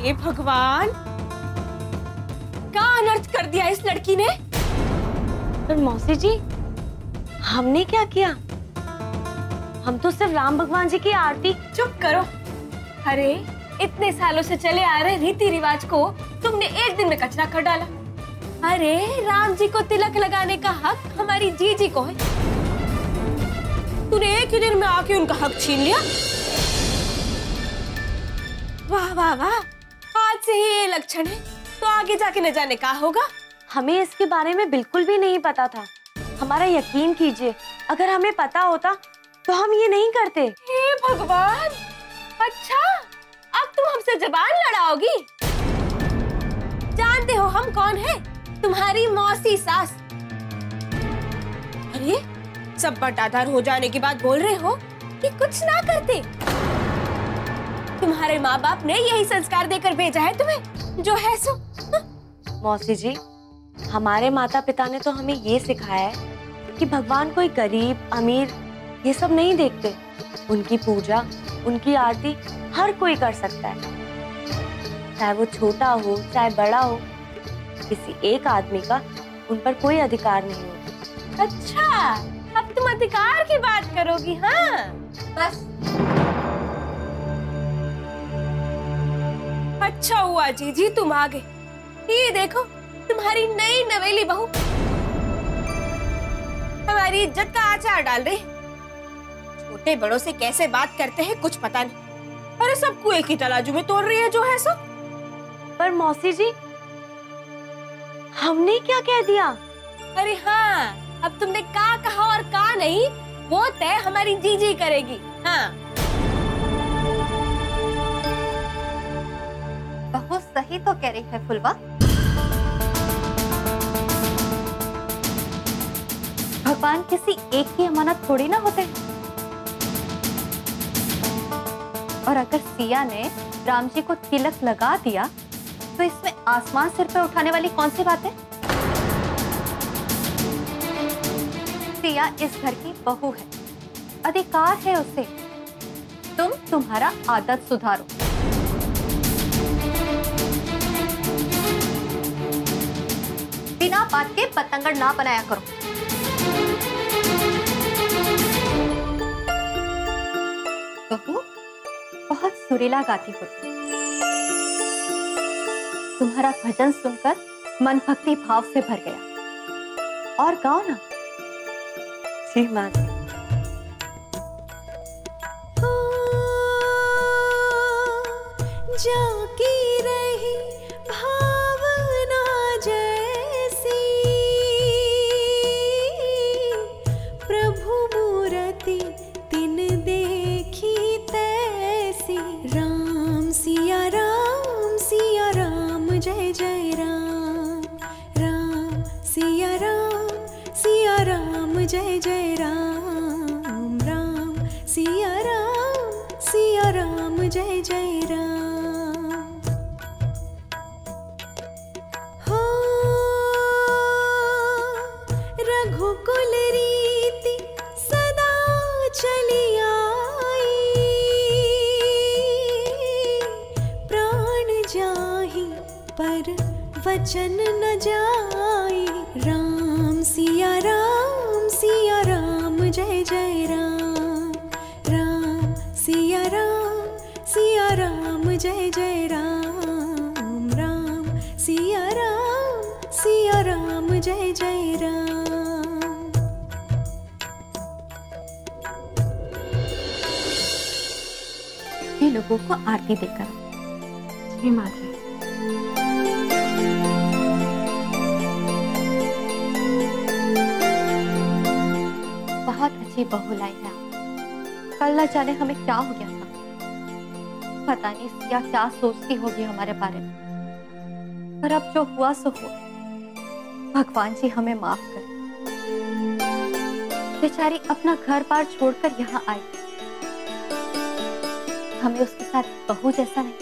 हे भगवान, क्या अनर्थ कर दिया इस लड़की ने। पर मौसी जी, हमने क्या किया? हम तो सिर्फ राम भगवान जी की आरती। चुप करो। अरे इतने सालों से चले आ रहे रीति रिवाज को तुमने एक दिन में कचरा कर डाला। अरे राम जी को तिलक लगाने का हक हमारी जीजी को है, तूने एक ही दिन में आके उनका हक छीन लिया। वाह वाह वाह, आज से ही ये लक्षण है तो आगे जाके न जाने क्या होगा। हमें इसके बारे में बिल्कुल भी नहीं पता था। हमारा यकीन कीजिए, अगर हमें पता होता तो हम ये नहीं करते। हे भगवान, अच्छा अब तुम हमसे जबान लड़ाओगी। जानते हो हम कौन है? तुम्हारी मौसी सास। अरे सब बटादार हो जाने के बाद बोल रहे हो कि कुछ ना करते। तुम्हारे माँ बाप ने यही संस्कार देकर भेजा है तुम्हें, जो है सो। मौसी जी, हमारे माता पिता ने तो हमें ये सिखाया है कि भगवान कोई गरीब अमीर ये सब नहीं देखते। उनकी पूजा, उनकी आरती हर कोई कर सकता है, चाहे वो छोटा हो चाहे बड़ा हो। किसी एक आदमी का उन पर कोई अधिकार नहीं होता। अच्छा, अब तुम अधिकार की बात करोगी? हाँ बस अच्छा हुआ जीजी तुम आ गए। ये देखो तुम्हारी नई नवेली बहू हमारी इज्जत का आचार डाल रही। छोटे बड़ों से कैसे बात करते हैं कुछ पता नहीं। अरे सबको एक ही तराजू में तोड़ रही है, जो है सो। पर मौसी जी, हमने क्या कह दिया? अरे हाँ, अब तुमने का कहा और का नहीं वो तय हमारी जीजी करेगी। हाँ बहुत सही तो कह रही है फुलवा। भगवान किसी एक की अमानत थोड़ी ना होते हैं। और अगर सिया ने राम जी को तिलक लगा दिया तो इसमें आसमान सिर पे उठाने वाली कौन सी बात है? सिया इस घर की बहू है, अधिकार है उसे। तुम तुम्हारा आदत सुधारो। बिना बात के पतंगड़ ना बनाया करो। बहू बहुत सुरीला गाती हो। तुम्हारा भजन सुनकर मन भक्ति भाव से भर गया। और गाओ ना। जी माँ जी। जाकी रही भावना जैसी, प्रभु मूर्ति तिन देखी तैसी। राम सिया राम जय जय राम। राम सिया राम जय जय राम। राम सिया राम जय जय राम। हो रघुकुल रीति सदा चली आई, प्राण जाहि पर वचन न जाई। राम सिया राम जय जय राम। राम सिया राम जय जय राम। राम सिया राम जय जय राम। ये लोगों को आरती देकर। जी माँ जी। बहुत अच्छी बहू लाई है आप। कल न जाने हमें क्या हो गया था। पता नहीं सिया क्या सोचती होगी हमारे बारे में। पर अब जो हुआ सो हुआ। भगवान जी हमें माफ कर। बेचारी अपना घर बार छोड़कर यहाँ आई। हमें उसके साथ बहू जैसा नहीं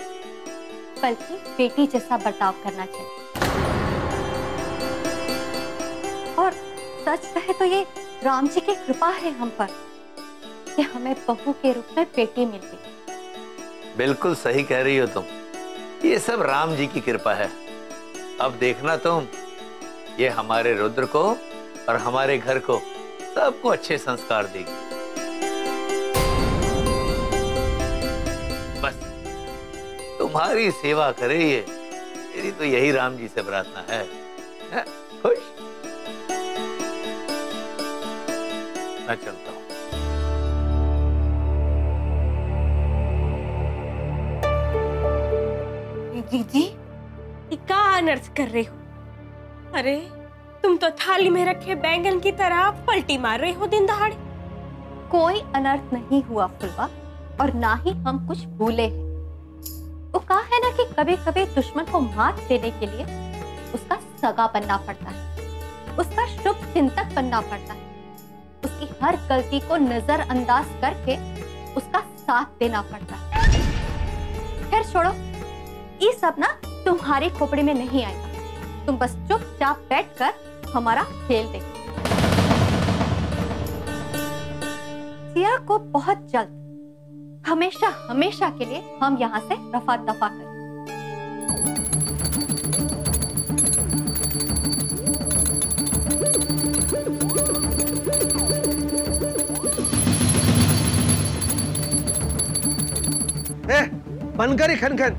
बल्कि बेटी जैसा बर्ताव करना चाहिए। और सच कहे तो ये राम जी की कृपा है हम पर कि हमें बहू के रूप में बेटी मिल गई। बिल्कुल सही कह रही हो तुम। ये सब राम जी की कृपा है। अब देखना तुम, ये हमारे रुद्र को और हमारे घर को सबको अच्छे संस्कार देगी। बस तुम्हारी सेवा करे ये, मेरी तो यही राम जी से प्रार्थना है। खुश? मैं चलता हूं। दीदी, ये क्या अनर्थ कर रहे हो? अरे तुम तो थाली में रखे बैंगन की तरह पलटी मार रहे हो दिन दहाड़े। कोई अनर्थ नहीं हुआ फुलवा, और ना ही हम कुछ भूले हैं। वो कहा है ना कि कभी कभी दुश्मन को मात देने के लिए उसका सगा बनना पड़ता है, उसका शुभ चिंतक बनना पड़ता है, उसकी हर गलती को नजरअंदाज करके उसका साथ देना पड़ता है। खैर छोड़ो, ये सब ना तुम्हारे खोपड़ी में नहीं आएगा। तुम बस चुपचाप बैठकर हमारा खेल देखो। सिया को बहुत जल्द, हमेशा हमेशा के लिए हम यहाँ से रफा दफा करें। बनकर ही खन खन।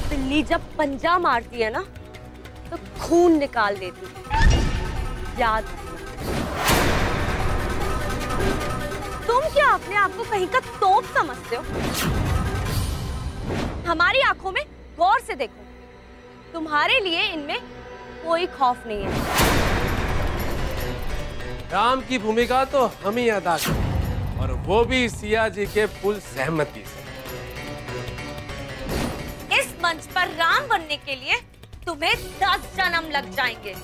बिल्ली जब पंजा मारती है ना तो खून निकाल देती है, याद रखना। तुम क्या अपने आप को कहीं का तोप समझते हो? हमारी आंखों में गौर से देखो, तुम्हारे लिए इनमें कोई खौफ नहीं है। राम की भूमिका तो हम ही अदा करें, और वो भी सिया जी के फुल सहमति से। इस मंच पर राम बनने के लिए तुम्हें 10 जन्म लग जाएंगे,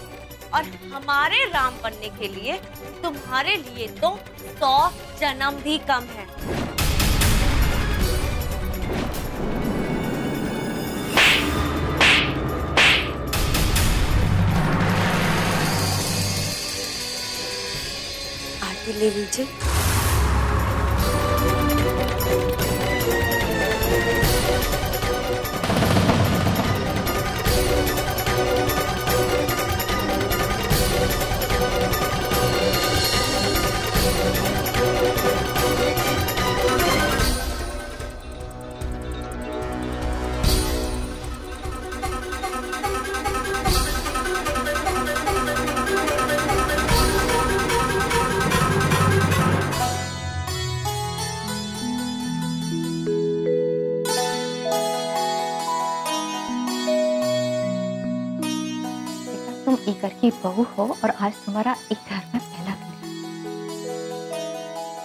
और हमारे राम बनने के लिए तुम्हारे लिए तो 100 जन्म भी कम है। आरती ले लीजिए। तुम ईकर की बहू हो और आज तुम्हारा एक घर में पहला दिन है,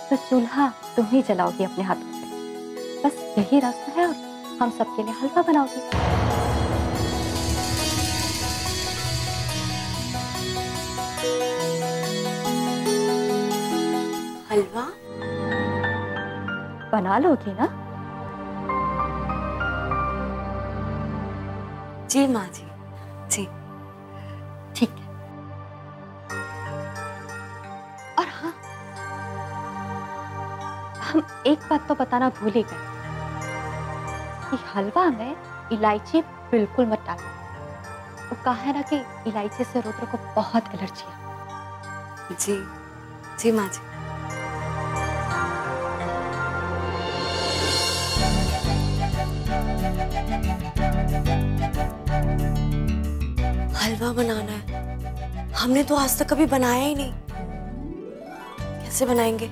तो चूल्हा तुम ही जलाओगी अपने हाथों से। बस यही रास्ता है, और हम सबके लिए हलवा बनाओगी। हलवा बना लोगी ना? जी माँ जी, जी ठीक है। और हाँ, हम एक बात तो बताना भूल ही गए कि हलवा में इलायची बिल्कुल मत डालना। वो कहा है ना कि इलायची से रुद्र को बहुत एलर्जी है। जी जी माँ जी। हलवा बनाना है, हमने तो आज तक कभी बनाया ही नहीं। कैसे बनाएंगे?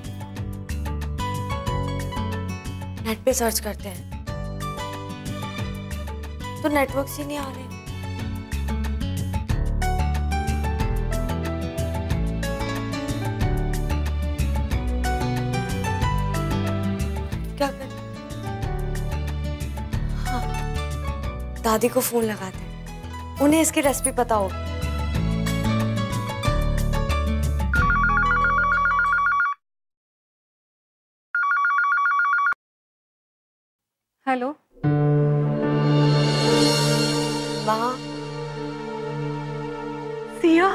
नेट पे सर्च करते हैं, तो नेटवर्क से नहीं आ रहे। क्या करें? हाँ, दादी को फोन लगाते हैं, उन्हें इसकी रेसिपी पता होगी। हेलो माँ। सिया,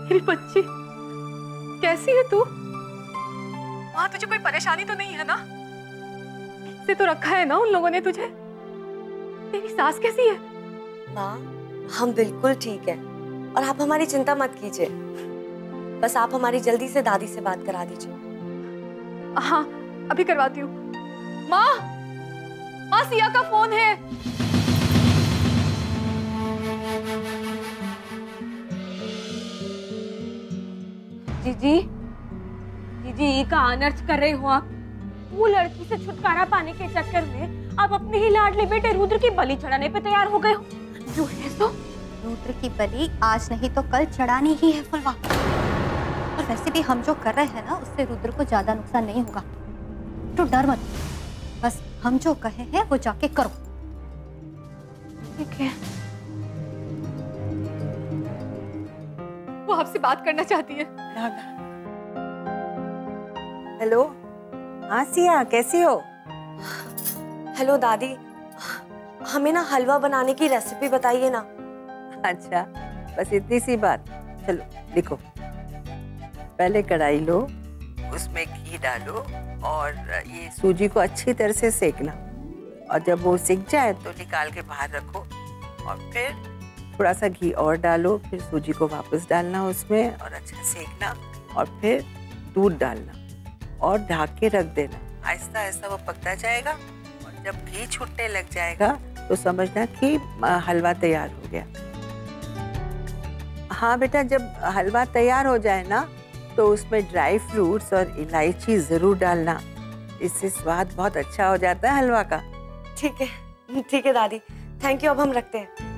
मेरी बच्ची, कैसी है तू? वहां तुझे कोई परेशानी तो नहीं है ना? से तो रखा है ना उन लोगों ने तुझे? तेरी सास कैसी है? माँ, हम बिल्कुल ठीक है और आप हमारी चिंता मत कीजिए। बस आप हमारी जल्दी से दादी से बात करा दीजिए। हाँ, अभी करवाती हूँ। माँ, माँ, सिया का फोन है। जीजी, जीजी, ये का अनर्थ कर रहे हो आप? वो लड़की से छुटकारा पाने के चक्कर में आप अपने ही लाडले बेटे रुद्र की बलि चढ़ाने पे तैयार हो गए हो। जो है सो रुद्र की बलि आज नहीं तो कल चढ़ानी ही है फुलवा। और वैसे भी हम जो कर रहे हैं ना, उससे रुद्र को ज्यादा नुकसान नहीं होगा, तो डर मत। बस हम जो कहे हैं वो जाके करो। ठीक है। वो आपसे बात करना चाहती है। हेलो, हाँ सिया, कैसी हो? हेलो दादी, हमें ना हलवा बनाने की रेसिपी बताइए ना। अच्छा, बस इतनी सी बात। चलो लिखो। पहले कढ़ाई लो, उसमें घी डालो और ये सूजी को अच्छी तरह से सेकना। और जब वो सिक जाए तो निकाल के बाहर रखो और फिर थोड़ा सा घी और डालो, फिर सूजी को वापस डालना उसमें और अच्छा सेकना और फिर दूध डालना और ढक के रख देना। आहिस्ता आहिस्ता वो पकता जाएगा और जब घी छूटने लग जाएगा तो समझना कि हलवा तैयार हो गया। हाँ बेटा, जब हलवा तैयार हो जाए ना तो उसमें ड्राई फ्रूट्स और इलायची जरूर डालना, इससे स्वाद बहुत अच्छा हो जाता है हलवा का। ठीक है दादी, थैंक यू। अब हम रखते हैं।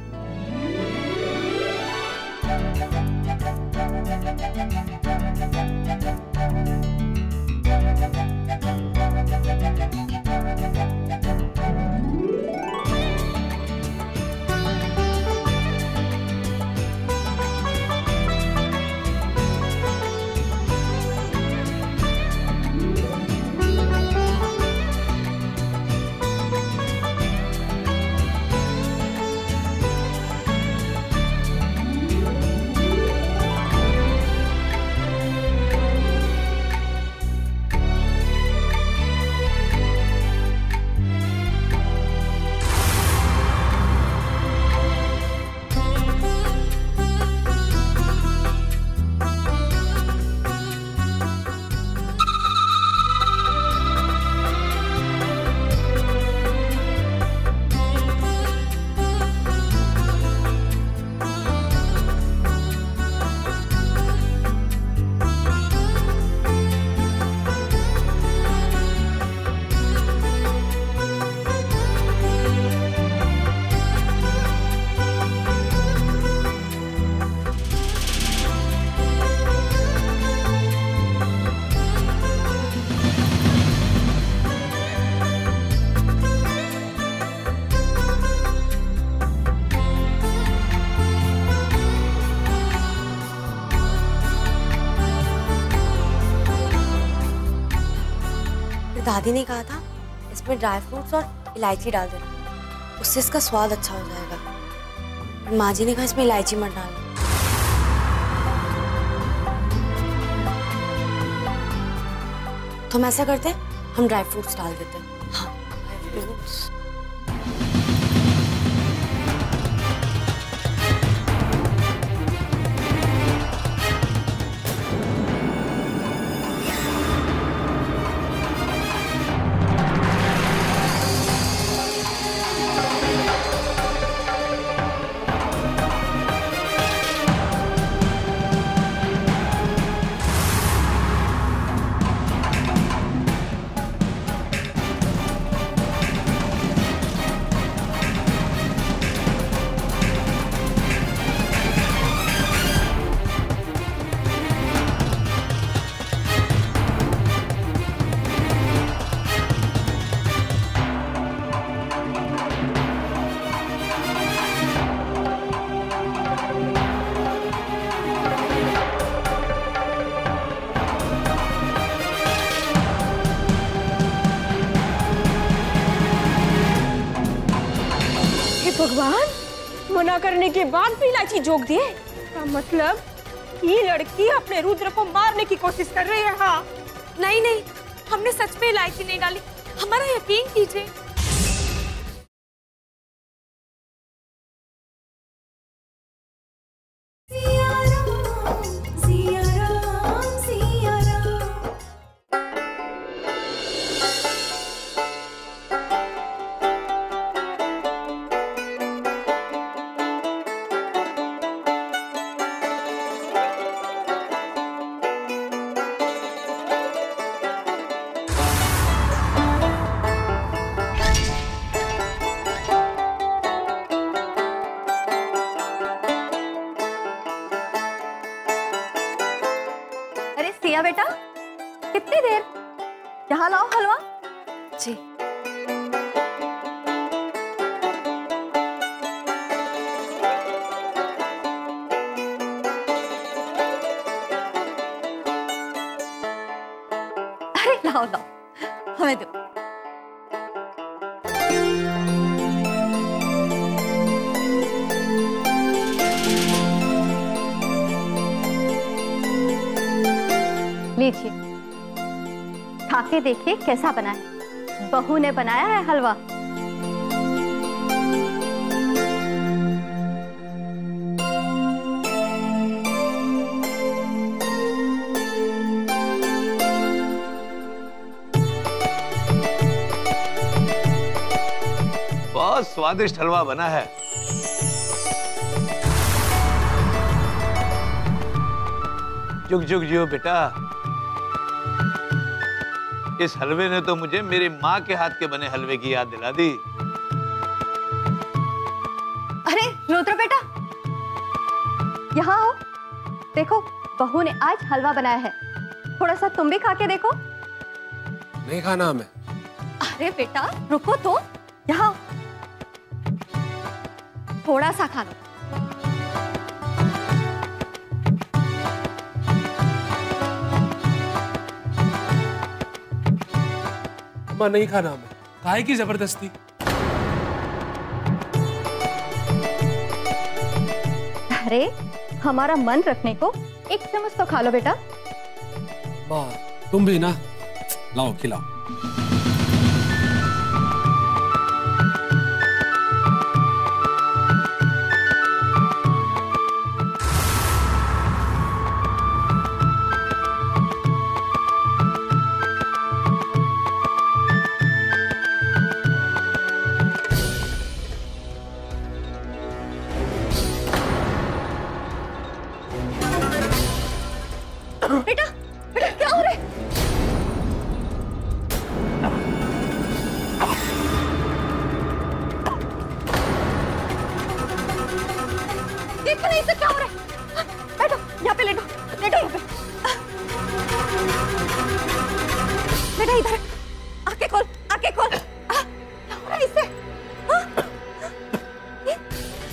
दादी ने कहा था इसमें ड्राई फ्रूट्स और इलायची डाल देना, उससे इसका स्वाद अच्छा हो जाएगा। माँ जी ने कहा इसमें इलायची मत डालना। तो हम ऐसा करते हैं, हम ड्राई फ्रूट्स डाल देते हैं। हाँ, ड्राई फ्रूट्स। भगवान, मना करने के बाद भी इलायची जोक दिए। का मतलब ये लड़की अपने रुद्र को मारने की कोशिश कर रही है। हाँ नहीं नहीं, हमने सच में इलायची नहीं डाली, हमारा यकीन कीजिए। सिया बेटा, कितनी देर? यहाँ लाओ हलवा। जी। अरे लाओ लाओ, हमें दो। लीजिए, खा के देखिए कैसा बना है। बहू ने बनाया है हलवा। बहुत स्वादिष्ट हलवा बना है। जुग जुग जियो बेटा। इस हलवे ने तो मुझे मेरी माँ के हाथ के बने हलवे की याद दिला दी। अरे रुद्र बेटा, यहाँ आओ। देखो, बहू ने आज हलवा बनाया है, थोड़ा सा तुम भी खा के देखो। नहीं खाना हमें। अरे बेटा रुको तो, यहाँ आओ, थोड़ा सा खा लो। नहीं खाना हमें, काहे की जबरदस्ती। अरे हमारा मन रखने को एक चम्मच तो खा लो बेटा। माँ तुम भी ना, लाओ खिलाओ। बेटा बेटा क्या हो रहा है? देखो नहीं तो क्या हो रहा है? बैठो यहाँ पे, लेटो लेटो यहाँ पे। बेटा इधर आके खोल, आके खोल। क्या हो रहा है इससे?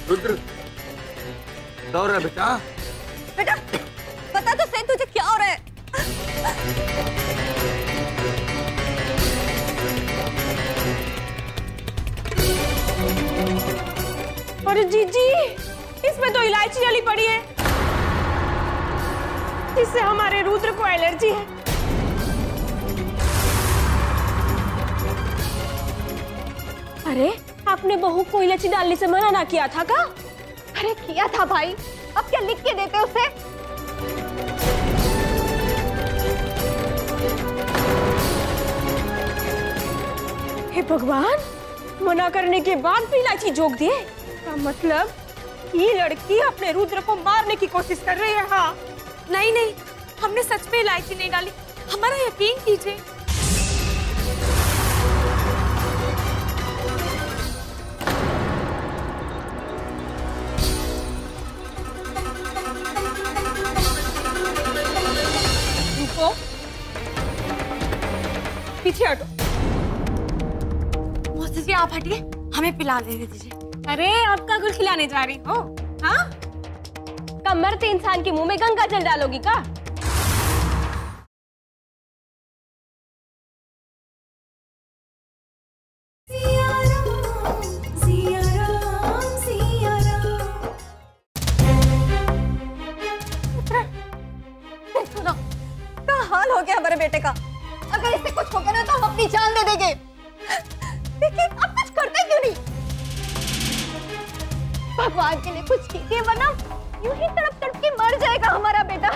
रुद्र, क्या हो रहा है बेटा? बेटा बता तो सही, तुझे क्या हो रहा है? अरे जीजी, इसमें तो इलायची डली पड़ी है, जिससे हमारे रुद्र को एलर्जी है। अरे आपने बहू को इलायची डालने से मना ना किया था का? अरे किया था भाई, अब क्या लिख के देते उसे? हे भगवान, मना करने के बाद भी इलायची जोक दिए। का मतलब ये लड़की अपने रुद्र को मारने की कोशिश कर रही है। हाँ नहीं नहीं, हमने सच में इलायची नहीं डाली, हमारा यकीन कीजिए। रुको, पीछे हटो। मौसी जी आप हटिए, हमें पिला देने दीजिए। अरे आपका गुल खिलाने जा रही हो? हाँ, कमर से इंसान के मुंह में गंगा जल डालोगी का? बेटे का। अगर इससे कुछ हो गया ना तो हम अपनी जान दे देंगे। देखिए आप कुछ करते क्यों नहीं? भगवान के लिए कुछ कीजिए वरना यूं ही तड़प तड़प के मर जाएगा हमारा बेटा।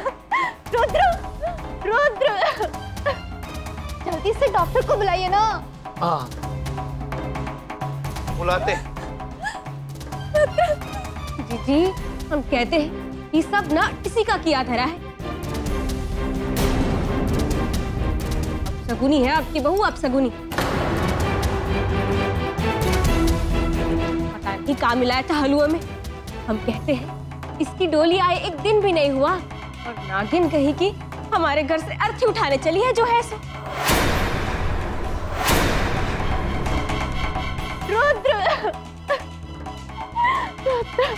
रुद्र, रुद्र, जल्दी से डॉक्टर को बुलाइए ना। हाँ, बुलाते। जीजी, हम कहते हैं ये सब ना इसी का किया धरा है। अब सगुनी है आपकी बहू, अब सगुनी। पता नहीं क्या मिलाया था हलुआ में। हम कहते हैं इसकी डोली आए एक दिन भी नहीं हुआ और नागिन कही कि हमारे घर से अर्थी उठाने चली है जो है सो। रुद्र, रुद्र।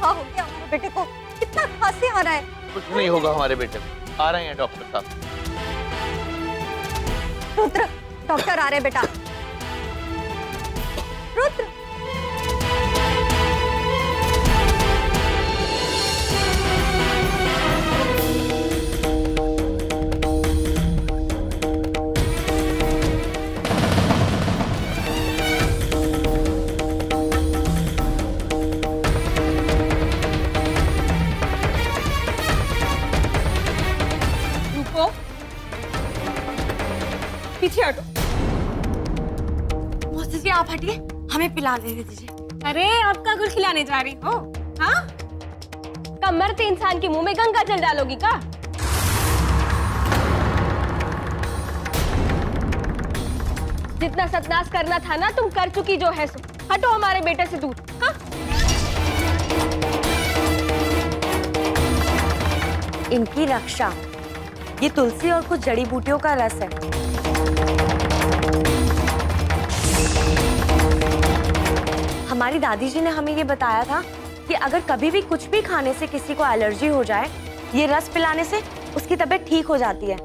हाँ हो गया हमारे बेटे को, कितना खांसी आ रहा है। कुछ नहीं होगा हमारे बेटे को। आ रहे हैं डॉक्टर साहब। रुद्र, डॉक्टर आ रहे बेटा। रुद्र, पीछे हटो। मौसी जी आप हटिए, हमें पिला देने दीजिए। अरे आपका गुल खिलाने जा रही हो? हाँ, कमर से इंसान के मुंह में गंगा जल डालोगी का? जितना सत्यानाश करना था ना तुम कर चुकी जो है सो। हटो हमारे बेटे से दूर। हाँ? इनकी रक्षा ये तुलसी और कुछ जड़ी बूटियों का रस है। हमारी दादी जी ने हमें ये बताया था कि अगर कभी भी कुछ भी खाने से किसी को एलर्जी हो जाए, ये रस पिलाने से उसकी तबीयत ठीक हो जाती है।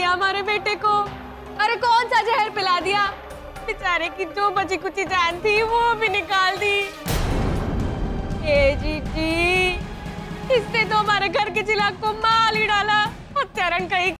हमारे बेटे को अरे कौन सा जहर पिला दिया? बेचारे की जो बची कुची जान थी वो भी निकाल दी। ए जीजी, इसने तो हमारे घर के चिराग को मार ही डाला। और चरण कहीं